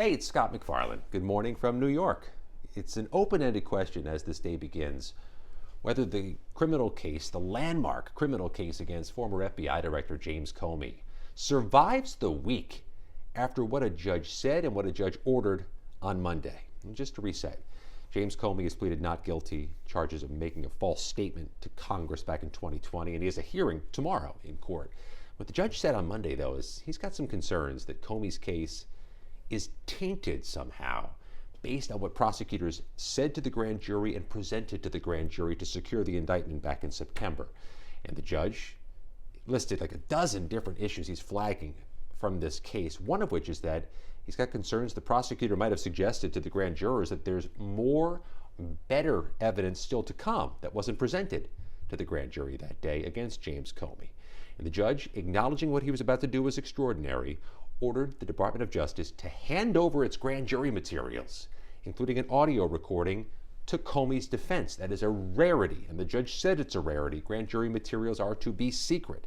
Hey, it's Scott McFarland. Good morning from New York. It's an open-ended question as this day begins whether the criminal case, the landmark criminal case against former FBI Director James Comey, survives the week after what a judge said and what a judge ordered on Monday. And just to reset, James Comey has pleaded not guilty, charges of making a false statement to Congress back in 2020, and he has a hearing tomorrow in court. What the judge said on Monday, though, is he's got some concerns that Comey's case is tainted somehow based on what prosecutors said to the grand jury and presented to the grand jury to secure the indictment back in September. And the judge listed like a dozen different issues he's flagging from this case, one of which is that he's got concerns the prosecutor might have suggested to the grand jurors that there's more, better evidence still to come that wasn't presented to the grand jury that day against James Comey. And the judge, acknowledging what he was about to do was extraordinary, ordered the Department of Justice to hand over its grand jury materials, including an audio recording, to Comey's defense. That is a rarity, and the judge said it's a rarity. Grand jury materials are to be secret,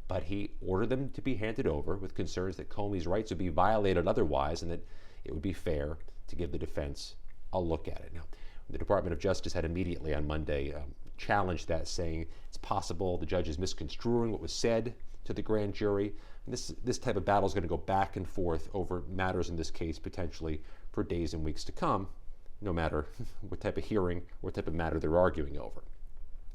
but he ordered them to be handed over with concerns that Comey's rights would be violated otherwise and that it would be fair to give the defense a look at it. Now, the Department of Justice had immediately on Monday challenged that, saying it's possible the judge is misconstruing what was said to the grand jury. And this type of battle is going to go back and forth over matters in this case potentially for days and weeks to come, no matter what type of hearing, what type of matter they're arguing over.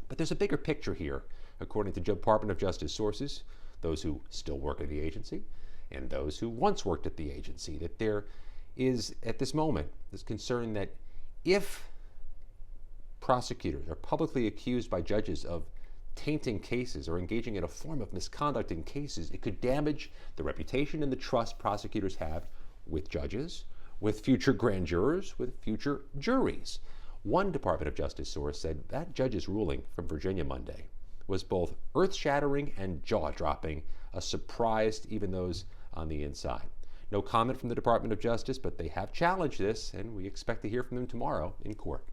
But there's a bigger picture here, according to Department of Justice sources, those who still work at the agency and those who once worked at the agency, that there is, at this moment, this concern that if prosecutors are publicly accused by judges of tainting cases or engaging in a form of misconduct in cases, it could damage the reputation and the trust prosecutors have with judges, with future grand jurors, with future juries. One Department of Justice source said that judge's ruling from Virginia Monday was both earth-shattering and jaw-dropping, a surprise to even those on the inside. No comment from the Department of Justice, but they have challenged this, and we expect to hear from them tomorrow in court.